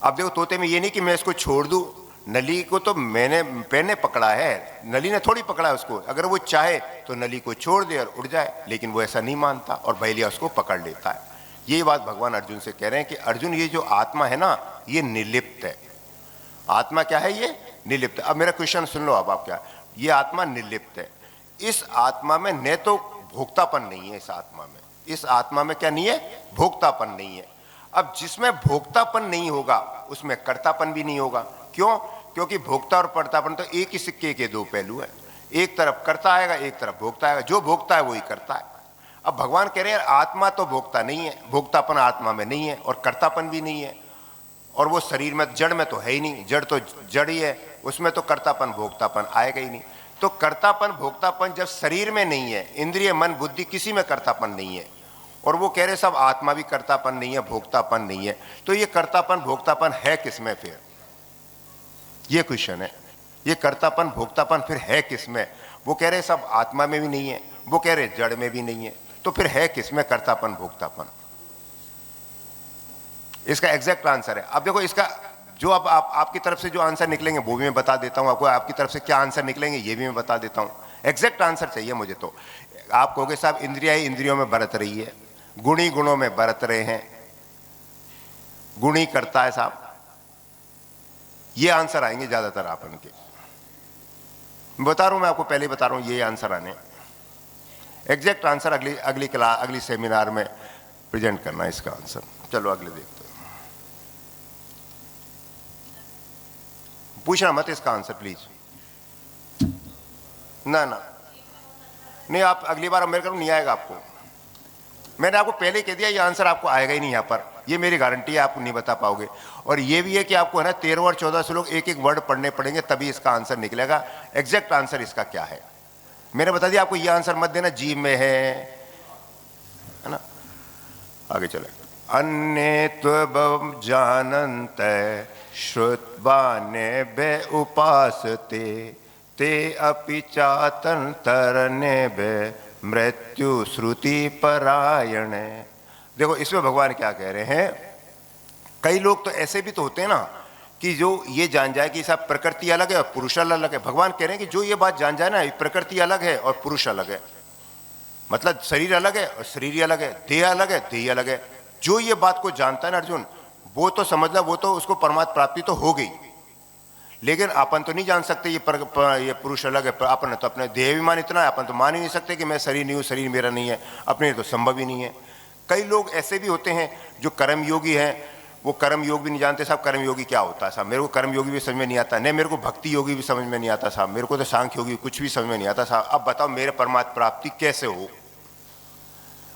Speaker 1: अब देखो तोते में ये नहीं कि मैं इसको छोड़ दूं, नली को तो मैंने पकड़ा है, नली ने थोड़ी पकड़ा है उसको। अगर वो चाहे तो नली को छोड़ दे और उड़ जाए, लेकिन वो ऐसा नहीं मानता और बहेलिया उसको पकड़ लेता है। ये बात भगवान अर्जुन से कह रहे हैं कि अर्जुन ये जो आत्मा है ना, ये निर्लिप्त है। आत्मा क्या है? ये निर्लिप्त है। अब मेरा क्वेश्चन सुन लो, अब आप क्या, ये आत्मा निर्लिप्त है। इस आत्मा में न तो भोक्तापन नहीं है, इस आत्मा में क्या नहीं है? भोक्तापन नहीं है। अब जिसमें भोक्तापन नहीं होगा उसमें कर्तापन भी नहीं होगा। क्यों? क्योंकि भोक्ता और कर्तापन तो एक ही सिक्के के दो पहलू है। एक तरफ कर्ता आएगा, एक तरफ भोक्ता आएगा। जो भोक्ता है वही करता है। अब भगवान कह रहे हैं आत्मा तो भोक्ता नहीं है, भोक्तापन आत्मा में नहीं है और कर्तापन भी नहीं है। और वो शरीर में, जड़ में तो है ही नहीं, जड़ तो जड़ ही है, उसमें तो कर्तापन भोक्तापन आएगा ही नहीं। तो कर्तापन भोक्तापन जब शरीर में नहीं है, इंद्रिय मन बुद्धि किसी में कर्तापन नहीं है, और वो कह रहे सब आत्मा भी कर्तापन नहीं है, भोक्तापन नहीं है, तो ये कर्तापन भोक्तापन है किसमें फिर? ये क्वेश्चन है। ये कर्तापन भोक्तापन फिर है किसमें? वो कह रहे सब आत्मा में भी नहीं है, वो कह रहे जड़ में भी नहीं है, तो फिर है किसमें कर्तापन भोक्तापन? इसका एग्जैक्ट आंसर है। अब देखो इसका जो अब आपकी तरफ से जो आंसर निकलेंगे वो भी मैं बता देता हूं आपको। आपकी तरफ से क्या आंसर निकलेंगे ये भी मैं बता देता हूं। एग्जैक्ट आंसर चाहिए मुझे। तो आप कहोगे साहब इंद्रिया ही इंद्रियों में बरत रही है, गुणी गुणों में बरत रहे हैं, गुणी करता है साहब, ये आंसर आएंगे ज्यादातर आप उनके। बता रहा हूं मैं आपको, पहले बता रहा हूं ये आंसर आने। एग्जैक्ट आंसर अगली क्लास, अगली सेमिनार में प्रेजेंट करना है इसका आंसर। चलो अगले देखते हैं। पूछना मत इसका आंसर प्लीज। ना नहीं, आप अगली बार मेरे को नहीं आएगा आपको। मैंने आपको पहले ही कह दिया ये आंसर आपको आएगा ही नहीं यहाँ पर, ये मेरी गारंटी है, आप नहीं बता पाओगे। और ये भी है कि आपको है ना 13 और 14 से लोग एक एक वर्ड पढ़ने पड़ेंगे तभी इसका आंसर निकलेगा। एग्जैक्ट आंसर इसका क्या है मैंने बता दिया आपको। ये आंसर मत देना जीव में है ना। आगे चले। अन्य त्वं जानन्त श्रुत्वाने बे उपासते ते अपि चातंतरने बे मृत्यु श्रुति परायण। देखो इसमें भगवान क्या कह रहे हैं, कई लोग तो ऐसे भी तो होते हैं ना कि जो ये जान जाए कि सब प्रकृति अलग है और पुरुष अलग है। भगवान कह रहे हैं कि जो ये बात जान जाए ना प्रकृति अलग है और पुरुष अलग है, मतलब शरीर अलग है और शरीर अलग है, देह अलग है, देह अलग है। जो ये बात को जानता है ना अर्जुन, वो तो समझ ला, वो तो उसको परमात्मा प्राप्ति तो हो गई। लेकिन अपन तो नहीं जान सकते ये पुरुष अलग है। अपन तो अपने देहाभिमान इतना है, अपन तो मान ही नहीं सकते कि मैं शरीर नहीं हूँ, शरीर मेरा नहीं है, अपने तो संभव ही नहीं है। कई लोग ऐसे भी होते हैं जो कर्म योगी हैं, वो कर्म योग भी नहीं जानते साहब कर्म योगी क्या होता है। साहब मेरे को कर्म योगी भी समझ में नहीं आता, नहीं मेरे को भक्ति योगी भी समझ में नहीं आता साहब, मेरे को तो सांख्य योगी कुछ भी समझ में नहीं आता साहब। अब बताओ मेरे परमात्मा प्राप्ति कैसे हो?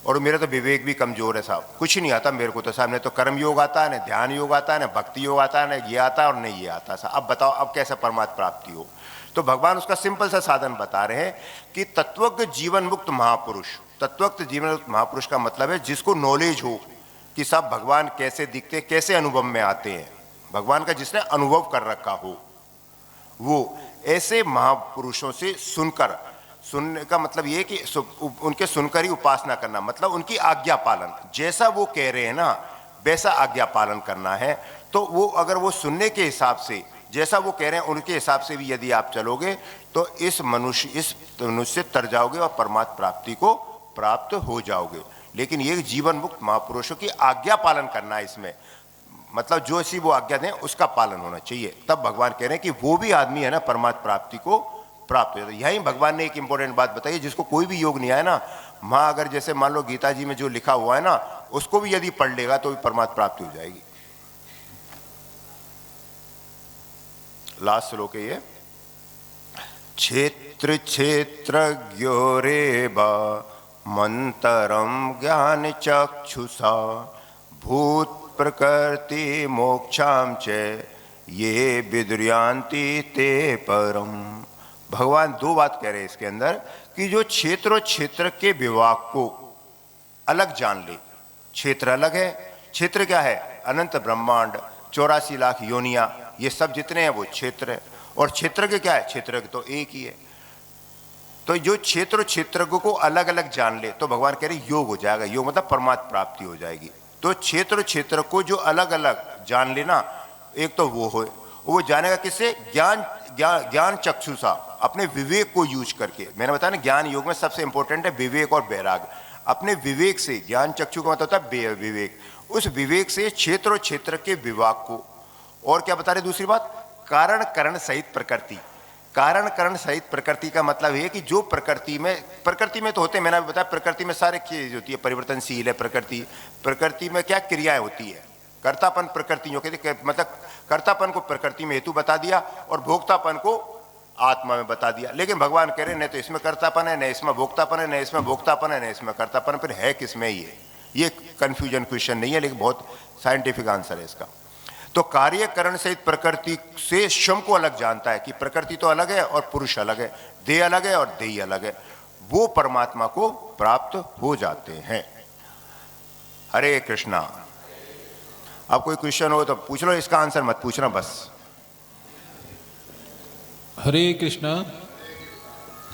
Speaker 1: और मेरा तो विवेक भी कमजोर है साहब, कुछ नहीं आता मेरे को तो साहब। नहीं तो कर्म योग आता है, न ध्यान योग आता है, न भक्ति योग आता है, न ये आता है और नहीं ये आता साहब। अब बताओ अब कैसे परमात्मा प्राप्ति हो? तो भगवान उसका सिंपल सा साधन बता रहे हैं कि तत्वज्ञ जीवन मुक्त महापुरुष। तत्वज्ञ जीवन मुक्त महापुरुष का मतलब है जिसको नॉलेज हो कि सब भगवान कैसे दिखते, कैसे अनुभव में आते हैं, भगवान का जिसने अनुभव कर रखा हो, वो ऐसे महापुरुषों से सुनकर, सुनने का मतलब ये कि उनके सुनकर ही उपासना करना, मतलब उनकी आज्ञा पालन, जैसा वो कह रहे हैं ना वैसा आज्ञा पालन करना है। तो वो अगर वो सुनने के हिसाब से जैसा वो कह रहे हैं उनके हिसाब से भी यदि आप चलोगे तो इस मनुष्य से तर जाओगे और परमात्मा प्राप्ति को प्राप्त हो जाओगे। लेकिन ये जीवन मुक्त महापुरुषों की आज्ञा पालन करना है इसमें, मतलब जो ऐसी वो आज्ञा दें उसका पालन होना चाहिए। तब भगवान कह रहे हैं कि वो भी आदमी है ना परमात्मा प्राप्ति को प्राप्त हो जाता है। यही भगवान ने एक इंपॉर्टेंट बात बताई, जिसको कोई भी योग नहीं आया ना, माँ अगर जैसे मान लो गीता जी में जो लिखा हुआ है ना उसको भी यदि पढ़ लेगा तो भी परमात्मा प्राप्ति हो जाएगी। लास्ट श्लोक है ये, क्षेत्र क्षेत्रज्ञो रेबा मंतरम ज्ञान चक्षुषा भूत प्रकृति मोक्षाम च ये विदुर्यान्ति ते परम। भगवान दो बात कह रहे हैं इसके अंदर कि जो क्षेत्र और क्षेत्र के विभाग को अलग जान ले। क्षेत्र अलग है, क्षेत्र क्या है? अनंत ब्रह्मांड, 84 लाख योनियां, ये सब जितने हैं वो क्षेत्र है। और क्षेत्र के क्या है? क्षेत्र तो एक ही है। तो जो क्षेत्र क्षेत्र को अलग अलग जान ले तो भगवान कह रहे योग हो जाएगा। योग मतलब परमात्मा प्राप्ति हो जाएगी। तो क्षेत्र क्षेत्र को जो अलग अलग जान लेना एक तो वो जानेगा किससे? ज्ञान चक्षुषा, अपने विवेक को यूज करके। मैंने बताया ना, ज्ञान योग में सबसे इंपॉर्टेंट है विवेक और वैराग्य। अपने विवेक से, ज्ञान चक्षु का मतलब होता है विवेक, उस विवेक से क्षेत्र और क्षेत्र के विभाग को। और क्या बता रहे दूसरी बात? कारण करण सहित प्रकृति। कारण करण सहित प्रकृति का मतलब है कि जो प्रकृति में तो होते हैं, मैंने बताया प्रकृति में सारे चीज होती है, परिवर्तनशील है प्रकृति में क्या क्रियाएं होती है। कर्तापन प्रकृति जो कहते, मतलब कर्तापन को प्रकृति में हेतु बता दिया और भोक्तापन को आत्मा में बता दिया। लेकिन भगवान कह रहे हैं नहीं तो इसमें कर्तापन है, नहीं इसमें भोक्तापन है, नहीं इसमें भोक्तापन है, नहीं इसमें कर्तापन, फिर है किसमें? ये कंफ्यूजन क्वेश्चन नहीं है, लेकिन बहुत साइंटिफिक आंसर है इसका। तो कार्यकरण सहित प्रकृति से स्वयं को अलग जानता है कि प्रकृति तो अलग है और पुरुष अलग है, देह अलग है और देही अलग है, वो परमात्मा को प्राप्त हो जाते हैं। हरे कृष्णा। अब कोई क्वेश्चन हो तो पूछ लो, इसका आंसर मत पूछना बस।
Speaker 2: हरे कृष्णा।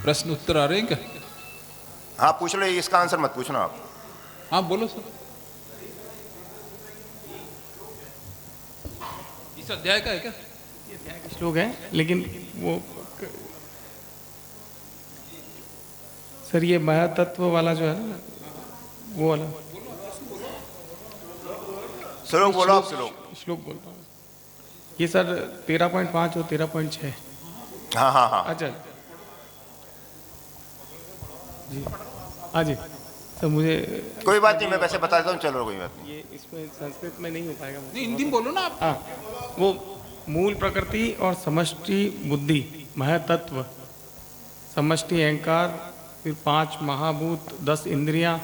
Speaker 2: प्रश्न उत्तर आ रहे हैं क्या?
Speaker 1: हाँ पूछ लो, इसका आंसर मत पूछना आप।
Speaker 2: हाँ बोलो सर। इस अध्याय का है क्या?
Speaker 3: ये अध्याय का श्लोक है, लेकिन वो सर ये महातत्व वाला जो है ना, वो वाला
Speaker 1: श्लोक बोलो आप।
Speaker 3: श्लोक बोलता हूँ ये सर 13.5 और 13.6।
Speaker 1: हाँ हाँ हाँ
Speaker 3: अच्छा जी, हाँ जी सर, मुझे
Speaker 1: कोई बात नहीं, मैं वैसे बता देता हूँ, चलो कोई बात नहीं।
Speaker 3: ये इसमें संस्कृत में नहीं हो पाएगा।
Speaker 2: नहीं हिंदी में बोलो ना आप।
Speaker 3: हाँ, वो मूल प्रकृति और समष्टि बुद्धि, महतत्व, समष्टि अहंकार, फिर 5 महाभूत, 10 इंद्रियां,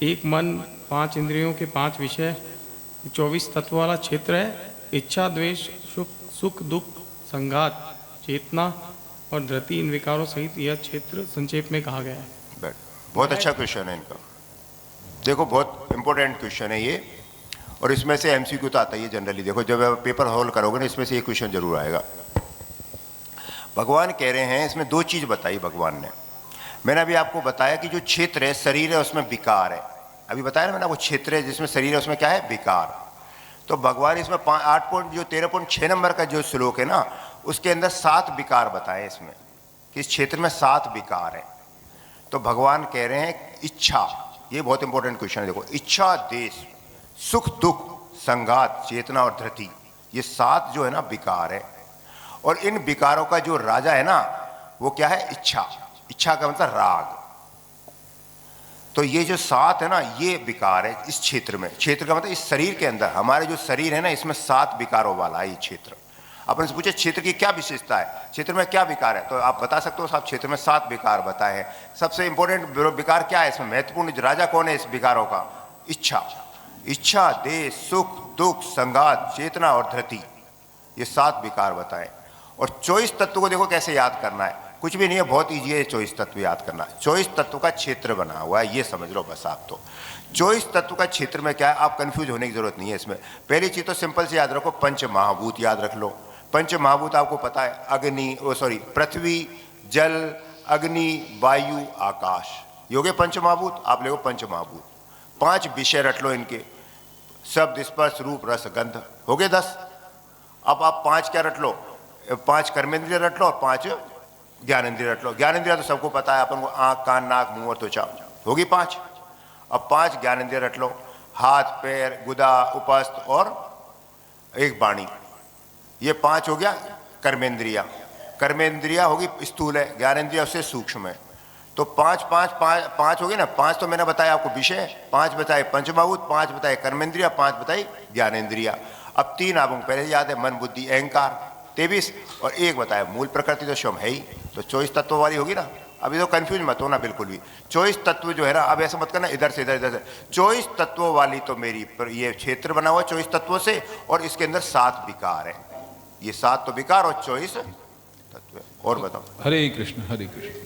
Speaker 3: 1 मन, 5 इंद्रियों के 5 विषय, 24 तत्व वाला क्षेत्र है। इच्छा, द्वेष, सुख दुख, संघात, चेतना और धृति, इन विकारों सहित यह क्षेत्र संक्षेप में कहा गया है।
Speaker 1: बहुत अच्छा क्वेश्चन है इनका, देखो बहुत इंपॉर्टेंट क्वेश्चन है ये, और इसमें से एमसीक्यू तो आता ही है जनरली। देखो जब आप पेपर हॉल करोगे ना, इसमें से ये क्वेश्चन जरूर आएगा। भगवान कह रहे हैं, इसमें 2 चीज बताई भगवान ने। मैंने अभी आपको बताया कि जो क्षेत्र है, शरीर है, उसमें विकार है। अभी बताया ना मैंने, वो क्षेत्र है जिसमें शरीर है, उसमें क्या है? विकार। तो भगवान इसमें 13.6 नंबर का जो श्लोक है ना, उसके अंदर 7 विकार बताए इसमें, कि इस क्षेत्र में 7 विकार है। तो भगवान कह रहे हैं इच्छा, ये बहुत इंपॉर्टेंट क्वेश्चन है। देखो, इच्छा, देश, सुख दुख, संघात, चेतना और धृति, ये 7 जो है ना विकार है। और इन विकारों का जो राजा है ना, वो क्या है? इच्छा। इच्छा का मतलब राग। तो ये जो 7 है ना, ये विकार है इस क्षेत्र में। क्षेत्र का मतलब इस शरीर के अंदर, हमारे जो शरीर है ना, इसमें 7 विकारों वाला है ये क्षेत्र। अपन से पूछे क्षेत्र की क्या विशेषता है, क्षेत्र में क्या विकार है, तो आप बता सकते हो साहब क्षेत्र में 7 विकार बताए हैं। सबसे इंपॉर्टेंट विकार क्या है इसमें? महत्वपूर्ण राजा कौन है इस विकारों का? इच्छा। इच्छा, देश, सुख दुख, संघात, चेतना और धृति, ये 7 विकार बताए। और 24 तत्व को देखो कैसे याद करना है, कुछ भी नहीं है, बहुत ईजी है 24 तत्व याद करना। 24 तत्व का क्षेत्र बना हुआ है, ये समझ लो बस आप। तो 24 तत्व का क्षेत्र में क्या है, आप कंफ्यूज होने की जरूरत नहीं है इसमें। पहली चीज तो सिंपल से याद रखो, पंच महाभूत याद रख लो। पंच महाभूत आपको पता है, पृथ्वी, जल, अग्नि, वायु, आकाश, ये हो गए पंच महाभूत। आप देखो पंच महाभूत, 5 विषय रट लो इनके, शब्द, स्पर्श, रूप, रस, गंध, हो गए 10। अब आप 5 क्या रट लो? 5 कर्मेंद्रिय रट लो और 5 ज्ञानेंद्रिय रट लो। ज्ञानेंद्रिय तो सबको पता है अपन को, आंख, कान, नाक, मुंह और त्वचा, होगी 5। अब 5 ज्ञानेंद्रिय रट लो, हाथ, पैर, गुदा, उपस्थ और एक वाणी, ये 5 हो गया कर्मेंद्रिया। कर्मेंद्रिया होगी स्थूल है, ज्ञानेंद्रिया उससे सूक्ष्म है। तो 5 हो गए ना। 5 तो मैंने बताया आपको विषय, 5 बताए पंचमहाभूत, 5 बताए कर्मेंद्रिया, 5 बताई ज्ञानेंद्रिया। अब 3 आपको पहले याद है, मन, बुद्धि, अहंकार, 23, और 1 बताया मूल प्रकृति, तो स्वयं है ही। तो 24 तत्व वाली होगी ना। अभी तो कंफ्यूज मत हो ना बिल्कुल भी। 24 तत्व जो है ना, अब ऐसा मत करना इधर से इधर से। 24 तत्वों वाली तो मेरी ये क्षेत्र बना हुआ 24 तत्वों से, और इसके अंदर 7 विकार है। ये 7 तो विकार और 24 तत्व है। और बताओ।
Speaker 2: हरे कृष्ण हरे कृष्ण।